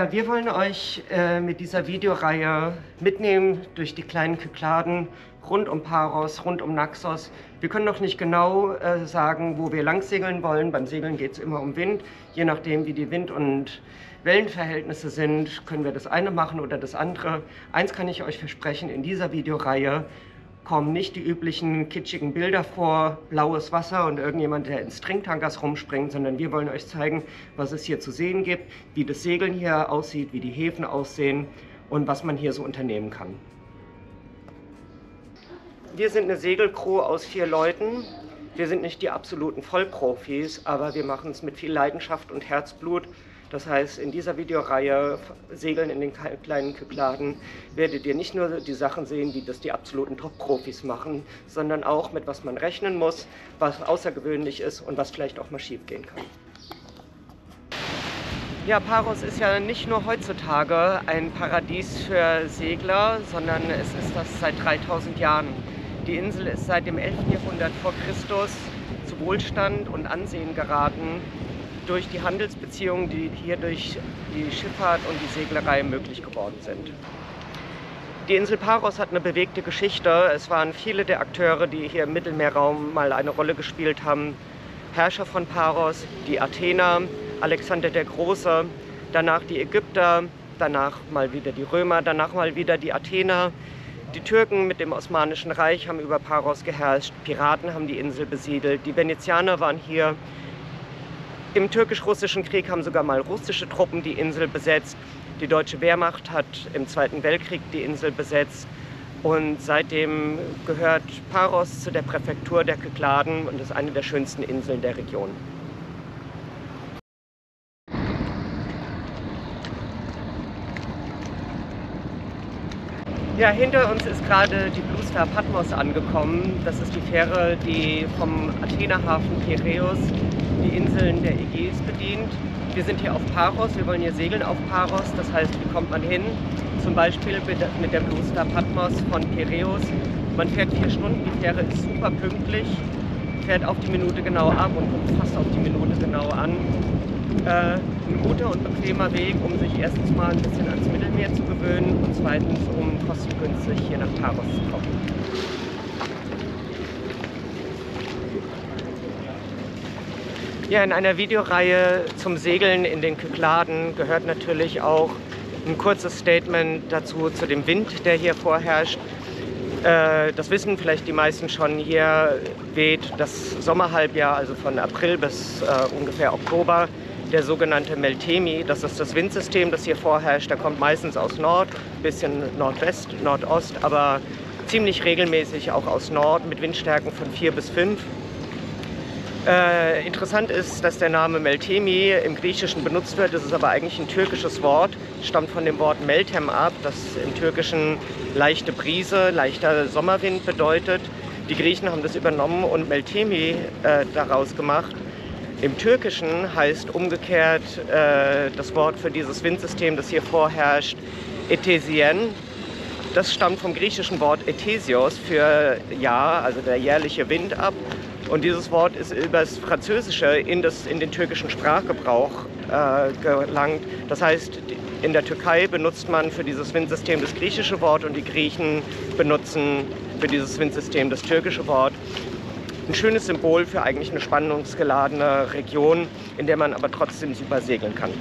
Ja, wir wollen euch mit dieser Videoreihe mitnehmen durch die kleinen Kykladen rund um Paros, rund um Naxos. Wir können noch nicht genau sagen, wo wir lang segeln wollen. Beim Segeln geht es immer um Wind. Je nachdem, wie die Wind- und Wellenverhältnisse sind, können wir das eine machen oder das andere. Eins kann ich euch versprechen, in dieser Videoreihe kommen nicht die üblichen kitschigen Bilder vor, blaues Wasser und irgendjemand, der in Stringtankers rumspringt, sondern wir wollen euch zeigen, was es hier zu sehen gibt, wie das Segeln hier aussieht, wie die Häfen aussehen und was man hier so unternehmen kann. Wir sind eine Segelcrew aus 4 Leuten. Wir sind nicht die absoluten Vollprofis, aber wir machen es mit viel Leidenschaft und Herzblut. Das heißt, in dieser Videoreihe Segeln in den kleinen Kykladen werdet ihr nicht nur die Sachen sehen, wie das die absoluten Top-Profis machen, sondern auch mit was man rechnen muss, was außergewöhnlich ist und was vielleicht auch mal schief gehen kann. Ja, Paros ist ja nicht nur heutzutage ein Paradies für Segler, sondern es ist das seit 3000 Jahren. Die Insel ist seit dem 11. Jahrhundert vor Christus zu Wohlstand und Ansehen geraten durch die Handelsbeziehungen, die hier durch die Schifffahrt und die Seglerei möglich geworden sind. Die Insel Paros hat eine bewegte Geschichte. Es waren viele der Akteure, die hier im Mittelmeerraum mal eine Rolle gespielt haben. Herrscher von Paros, die Athener, Alexander der Große, danach die Ägypter, danach mal wieder die Römer, danach mal wieder die Athener. Die Türken mit dem Osmanischen Reich haben über Paros geherrscht, Piraten haben die Insel besiedelt, die Venezianer waren hier. Im türkisch-russischen Krieg haben sogar mal russische Truppen die Insel besetzt. Die deutsche Wehrmacht hat im Zweiten Weltkrieg die Insel besetzt. Und seitdem gehört Paros zu der Präfektur der Kykladen und ist eine der schönsten Inseln der Region. Ja, hinter uns ist gerade die Blue Star Patmos angekommen. Das ist die Fähre, die vom Athenerhafen Piräus die Inseln der Ägäis bedient. Wir sind hier auf Paros, wir wollen hier segeln auf Paros, das heißt, wie kommt man hin? Zum Beispiel mit der Blue Star Patmos von Piräus. Man fährt 4 Stunden, die Fähre ist super pünktlich, fährt auf die Minute genau ab und kommt fast auf die Minute genau an. Ein guter und bequemer Weg, um sich erstens mal ein bisschen ans Mittelmeer zu gewöhnen und zweitens, um kostengünstig hier nach Paros zu kommen. Ja, in einer Videoreihe zum Segeln in den Kykladen gehört natürlich auch ein kurzes Statement dazu zu dem Wind, der hier vorherrscht. Das wissen vielleicht die meisten schon, hier weht das Sommerhalbjahr, also von April bis ungefähr Oktober, der sogenannte Meltemi. Das ist das Windsystem, das hier vorherrscht. Der kommt meistens aus Nord, bisschen Nordwest, Nordost, aber ziemlich regelmäßig auch aus Nord mit Windstärken von 4 bis 5. Interessant ist, dass der Name Meltemi im Griechischen benutzt wird. Das ist aber eigentlich ein türkisches Wort, stammt von dem Wort Meltem ab, das im Türkischen leichte Brise, leichter Sommerwind bedeutet. Die Griechen haben das übernommen und Meltemi daraus gemacht. Im Türkischen heißt umgekehrt das Wort für dieses Windsystem, das hier vorherrscht, Etesien. Das stammt vom griechischen Wort Etesios für Jahr, also der jährliche Wind ab. Und dieses Wort ist über das Französische in den türkischen Sprachgebrauch gelangt. Das heißt, in der Türkei benutzt man für dieses Windsystem das griechische Wort und die Griechen benutzen für dieses Windsystem das türkische Wort. Ein schönes Symbol für eigentlich eine spannungsgeladene Region, in der man aber trotzdem super segeln kann.